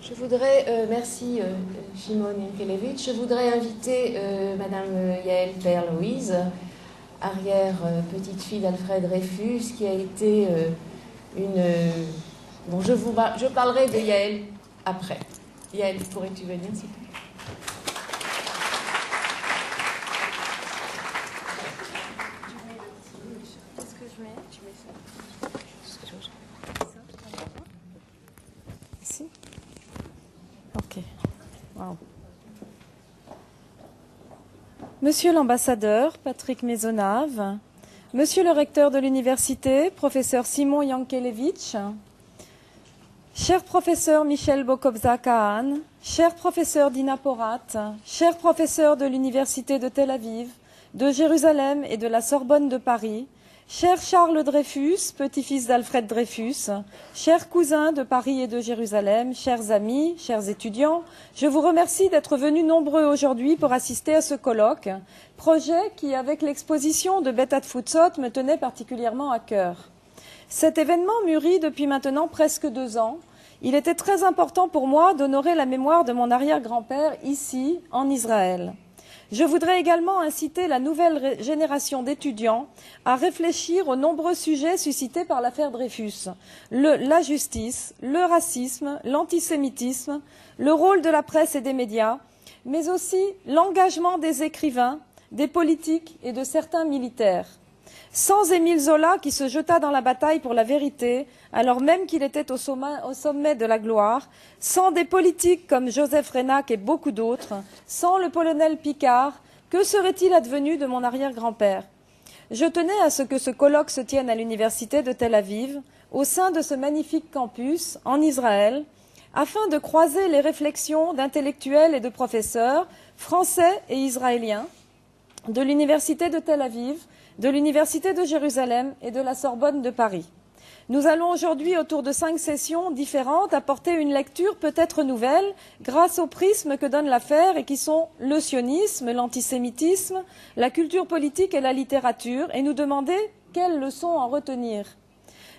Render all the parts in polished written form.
Je voudrais, merci Shimon Yankelevitch, je voudrais inviter Madame Yael Père-Louise, arrière-petite-fille d'Alfred Dreyfus, qui a été Bon, je parlerai de Yael après. Yael, pourrais-tu venir, s'il te plaît? Qu'est-ce que je mets? Tu mets ça. Ici? Ok. Wow. Monsieur l'ambassadeur Patrick Maisonnave, Monsieur le recteur de l'université, professeur Simon Yankelevitch, cher professeur Michel Bokovza-Kahan, cher professeur Dina Porat, cher professeur de l'université de Tel Aviv, de Jérusalem et de la Sorbonne de Paris, cher Charles Dreyfus, petit-fils d'Alfred Dreyfus, chers cousins de Paris et de Jérusalem, chers amis, chers étudiants, je vous remercie d'être venus nombreux aujourd'hui pour assister à ce colloque, projet qui, avec l'exposition de Bet Hatfutzot, me tenait particulièrement à cœur. Cet événement mûrit depuis maintenant presque 2 ans. Il était très important pour moi d'honorer la mémoire de mon arrière-grand-père ici, en Israël. Je voudrais également inciter la nouvelle génération d'étudiants à réfléchir aux nombreux sujets suscités par l'affaire Dreyfus. La justice, le racisme, l'antisémitisme, le rôle de la presse et des médias, mais aussi l'engagement des écrivains, des politiques et de certains militaires. Sans Émile Zola qui se jeta dans la bataille pour la vérité, alors même qu'il était au sommet de la gloire, sans des politiques comme Joseph Reynac et beaucoup d'autres, sans le colonel Picard, que serait-il advenu de mon arrière-grand-père? Je tenais à ce que ce colloque se tienne à l'université de Tel Aviv, au sein de ce magnifique campus, en Israël, afin de croiser les réflexions d'intellectuels et de professeurs français et israéliens de l'université de Tel Aviv, de l'Université de Jérusalem et de la Sorbonne de Paris. Nous allons aujourd'hui, autour de 5 sessions différentes, apporter une lecture peut-être nouvelle grâce au prisme que donne l'affaire et qui sont le sionisme, l'antisémitisme, la culture politique et la littérature, et nous demander quelles leçons en retenir.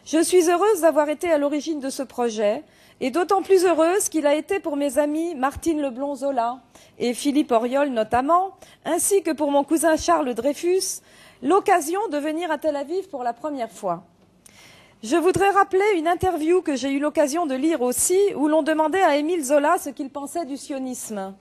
Je suis heureuse d'avoir été à l'origine de ce projet, et d'autant plus heureuse qu'il a été pour mes amis Martine Leblond-Zola et Philippe Auriol notamment, ainsi que pour mon cousin Charles Dreyfus, l'occasion de venir à Tel Aviv pour la première fois. Je voudrais rappeler une interview que j'ai eu l'occasion de lire aussi, où l'on demandait à Émile Zola ce qu'il pensait du sionisme.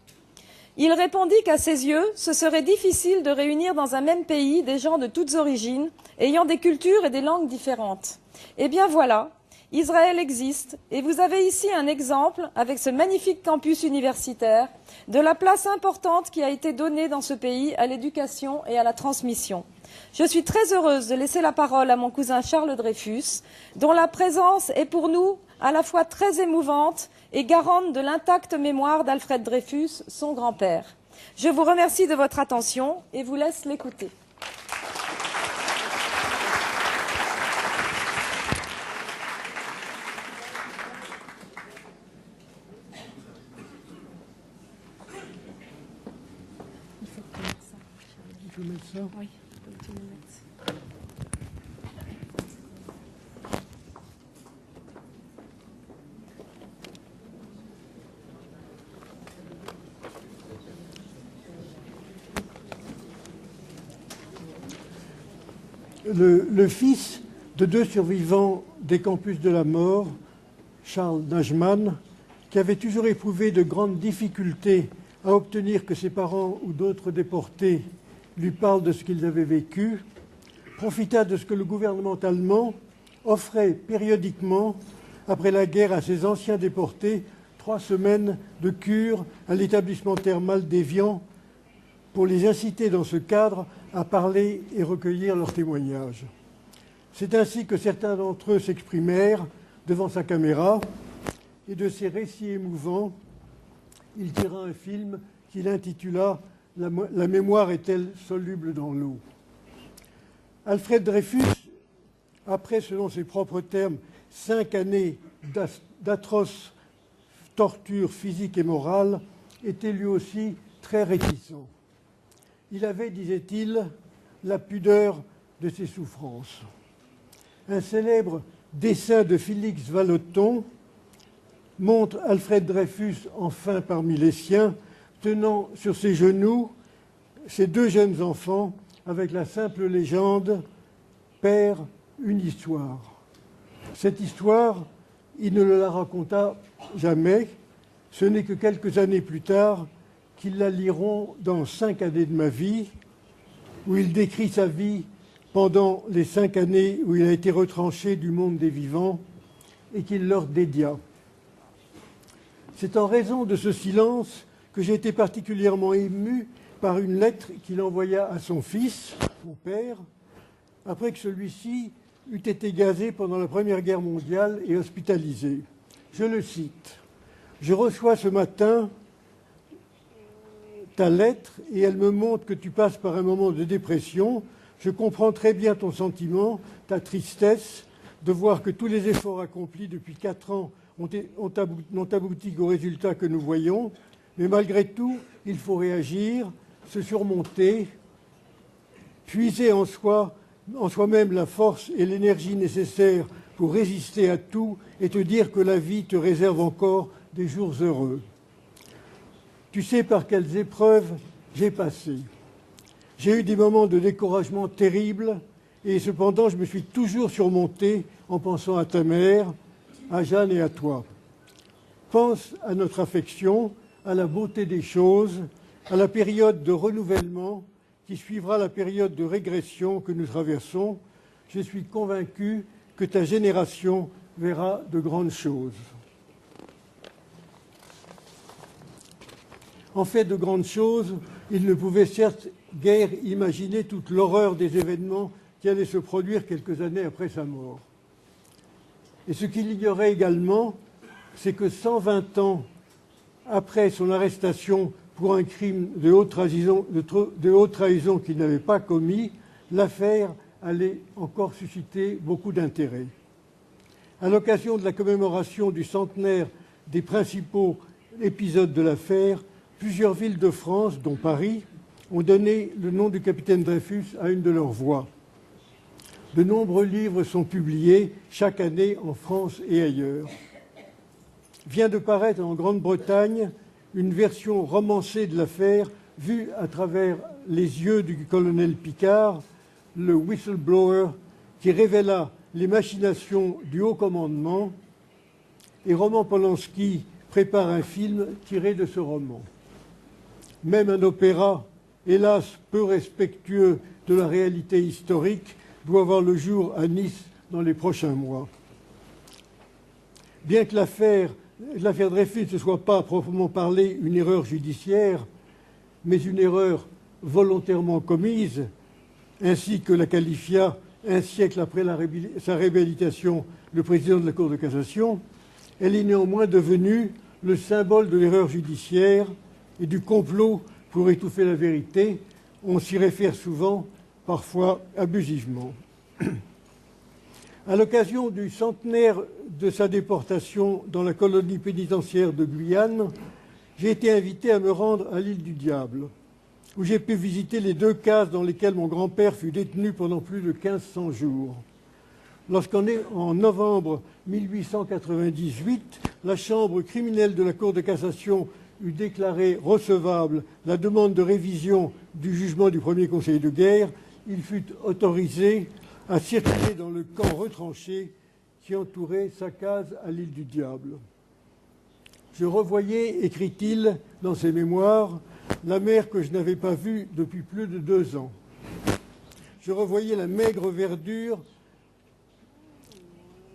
Il répondit qu'à ses yeux, ce serait difficile de réunir dans un même pays des gens de toutes origines, ayant des cultures et des langues différentes. Eh bien voilà, Israël existe, et vous avez ici un exemple, avec ce magnifique campus universitaire, de la place importante qui a été donnée dans ce pays à l'éducation et à la transmission. Je suis très heureuse de laisser la parole à mon cousin Charles Dreyfus, dont la présence est pour nous à la fois très émouvante et garante de l'intacte mémoire d'Alfred Dreyfus, son grand-père. Je vous remercie de votre attention et vous laisse l'écouter. Je peux mettre ça? Oui, tu me mets. Le fils de 2 survivants des campus de la mort, Charles Najman, qui avait toujours éprouvé de grandes difficultés à obtenir que ses parents ou d'autres déportés lui parlent de ce qu'ils avaient vécu, profita de ce que le gouvernement allemand offrait périodiquement, après la guerre, à ses anciens déportés 3 semaines de cure à l'établissement thermal d'Évian pour les inciter dans ce cadre à parler et recueillir leurs témoignages. C'est ainsi que certains d'entre eux s'exprimèrent devant sa caméra, et de ces récits émouvants, il tira un film qu'il intitula « La mémoire est-elle soluble dans l'eau ?» Alfred Dreyfus, après, selon ses propres termes, 5 années d'atroces tortures physiques et morales, était lui aussi très réticent. Il avait, disait-il, la pudeur de ses souffrances. Un célèbre dessin de Félix Vallotton montre Alfred Dreyfus enfin parmi les siens, tenant sur ses genoux ses deux jeunes enfants avec la simple légende « Père, une histoire ». Cette histoire, il ne la raconta jamais. Ce n'est que quelques années plus tard qu'ils la liront dans 5 années de ma vie, où il décrit sa vie pendant les 5 années où il a été retranché du monde des vivants et qu'il leur dédia. C'est en raison de ce silence que j'ai été particulièrement ému par une lettre qu'il envoya à son fils, mon père, après que celui-ci eût été gazé pendant la Première Guerre mondiale et hospitalisé. Je le cite. « Je reçois ce matin ta lettre et elle me montre que tu passes par un moment de dépression. Je comprends très bien ton sentiment, ta tristesse de voir que tous les efforts accomplis depuis 4 ans n'ont abouti qu'au résultat que nous voyons. Mais malgré tout, il faut réagir, se surmonter, puiser en soi-même la force et l'énergie nécessaires pour résister à tout et te dire que la vie te réserve encore des jours heureux. Tu sais par quelles épreuves j'ai passé. J'ai eu des moments de découragement terribles et cependant je me suis toujours surmonté en pensant à ta mère, à Jeanne et à toi. Pense à notre affection, à la beauté des choses, à la période de renouvellement qui suivra la période de régression que nous traversons. Je suis convaincu que ta génération verra de grandes choses. En fait de grandes choses, il ne pouvait certes guère imaginer toute l'horreur des événements qui allaient se produire quelques années après sa mort. Et ce qu'il ignorait également, c'est que 120 ans après son arrestation pour un crime de haute trahison qu'il n'avait pas commis, l'affaire allait encore susciter beaucoup d'intérêt. À l'occasion de la commémoration du centenaire des principaux épisodes de l'affaire, plusieurs villes de France, dont Paris, ont donné le nom du capitaine Dreyfus à une de leurs voix. De nombreux livres sont publiés chaque année en France et ailleurs. Vient de paraître en Grande-Bretagne une version romancée de l'affaire vue à travers les yeux du colonel Picard, le whistleblower, qui révéla les machinations du haut commandement, et Roman Polanski prépare un film tiré de ce roman. Même un opéra, hélas peu respectueux de la réalité historique, doit voir le jour à Nice dans les prochains mois. Bien que l'affaire Dreyfus ne soit pas à proprement parler une erreur judiciaire, mais une erreur volontairement commise, ainsi que l'a qualifia un siècle après sa réhabilitation le président de la Cour de cassation, elle est néanmoins devenue le symbole de l'erreur judiciaire et du complot pour étouffer la vérité. On s'y réfère souvent, parfois abusivement. À l'occasion du centenaire de sa déportation dans la colonie pénitentiaire de Guyane, j'ai été invité à me rendre à l'île du Diable, où j'ai pu visiter les 2 cases dans lesquelles mon grand-père fut détenu pendant plus de 1500 jours. En novembre 1898, la chambre criminelle de la Cour de cassation eut déclaré recevable la demande de révision du jugement du premier conseil de guerre, il fut autorisé à circuler dans le camp retranché qui entourait sa case à l'île du Diable. Je revoyais, écrit-il dans ses mémoires, la mer que je n'avais pas vue depuis plus de 2 ans. Je revoyais la maigre verdure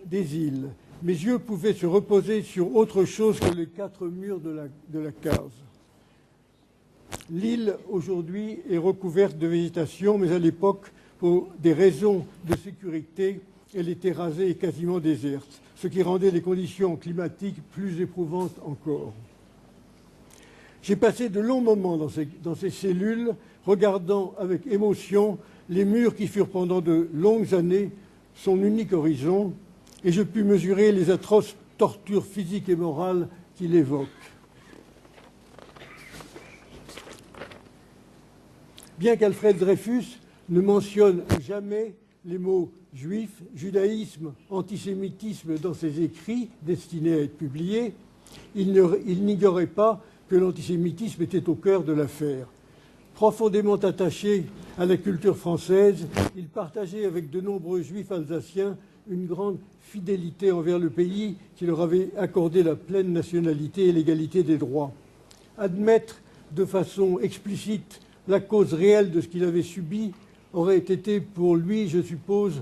des îles. Mes yeux pouvaient se reposer sur autre chose que les 4 murs de la case. L'île, aujourd'hui, est recouverte de végétation, mais à l'époque, pour des raisons de sécurité, elle était rasée et quasiment déserte, ce qui rendait les conditions climatiques plus éprouvantes encore. J'ai passé de longs moments dans ces cellules, regardant avec émotion les murs qui furent pendant de longues années son unique horizon, et je pus mesurer les atroces tortures physiques et morales qu'il évoque. Bien qu'Alfred Dreyfus ne mentionne jamais les mots juif, judaïsme, antisémitisme dans ses écrits destinés à être publiés, Il n'ignorait pas que l'antisémitisme était au cœur de l'affaire. Profondément attaché à la culture française, il partageait avec de nombreux juifs alsaciens une grande fidélité envers le pays qui leur avait accordé la pleine nationalité et l'égalité des droits. Admettre de façon explicite la cause réelle de ce qu'il avait subi aurait été pour lui, je suppose,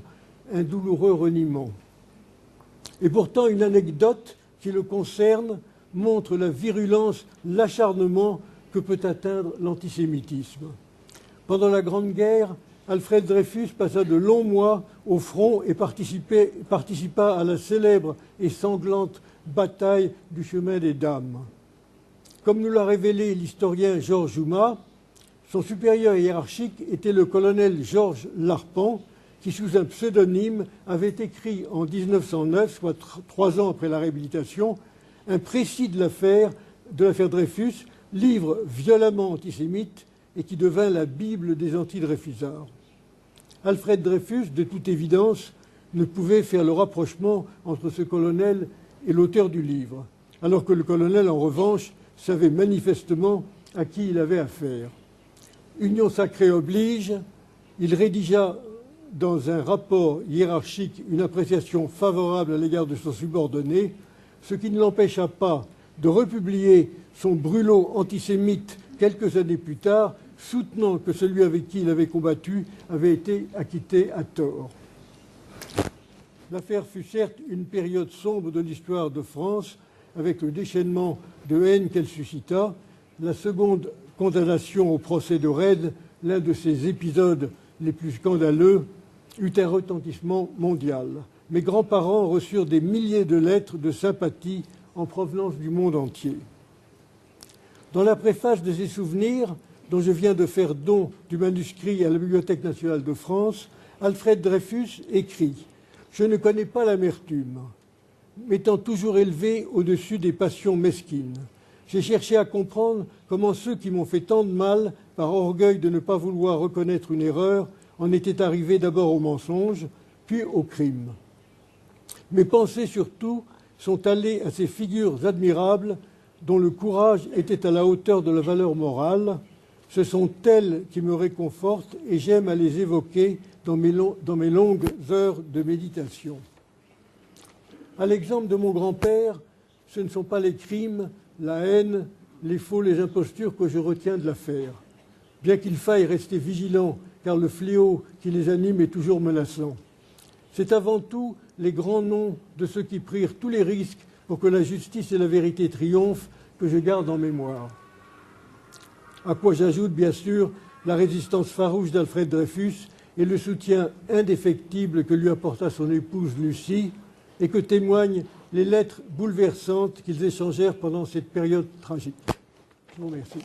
un douloureux reniement. Et pourtant, une anecdote qui le concerne montre la virulence, l'acharnement que peut atteindre l'antisémitisme. Pendant la Grande Guerre, Alfred Dreyfus passa de longs mois au front et participa à la célèbre et sanglante bataille du chemin des Dames. Comme nous l'a révélé l'historien Georges Jouma, son supérieur hiérarchique était le colonel Georges Larpan, qui, sous un pseudonyme, avait écrit en 1909, soit 3 ans après la réhabilitation, un précis de l'affaire Dreyfus, livre violemment antisémite et qui devint la Bible des anti-dreyfusards. Alfred Dreyfus, de toute évidence, ne pouvait faire le rapprochement entre ce colonel et l'auteur du livre, alors que le colonel, en revanche, savait manifestement à qui il avait affaire. Union sacrée oblige, il rédigea dans un rapport hiérarchique une appréciation favorable à l'égard de son subordonné, ce qui ne l'empêcha pas de republier son brûlot antisémite quelques années plus tard, soutenant que celui avec qui il avait combattu avait été acquitté à tort. L'affaire fut certes une période sombre de l'histoire de France, avec le déchaînement de haine qu'elle suscita. La seconde condamnation au procès de Redd, l'un de ces épisodes les plus scandaleux, eut un retentissement mondial. Mes grands-parents reçurent des milliers de lettres de sympathie en provenance du monde entier. Dans la préface de ses souvenirs, dont je viens de faire don du manuscrit à la Bibliothèque nationale de France, Alfred Dreyfus écrit « Je ne connais pas l'amertume, m'étant toujours élevé au-dessus des passions mesquines. J'ai cherché à comprendre comment ceux qui m'ont fait tant de mal, par orgueil de ne pas vouloir reconnaître une erreur, en étaient arrivés d'abord au mensonge, puis au crime. Mes pensées surtout sont allées à ces figures admirables dont le courage était à la hauteur de la valeur morale. Ce sont elles qui me réconfortent et j'aime à les évoquer dans mes longues heures de méditation. À l'exemple de mon grand-père, ce ne sont pas les crimes, la haine, les faux, les impostures que je retiens de l'affaire. Bien qu'il faille rester vigilant, car le fléau qui les anime est toujours menaçant. C'est avant tout les grands noms de ceux qui prirent tous les risques pour que la justice et la vérité triomphent que je garde en mémoire. À quoi j'ajoute, bien sûr, la résistance farouche d'Alfred Dreyfus et le soutien indéfectible que lui apporta son épouse Lucie et que témoignent les lettres bouleversantes qu'ils échangèrent pendant cette période tragique. Je vous remercie.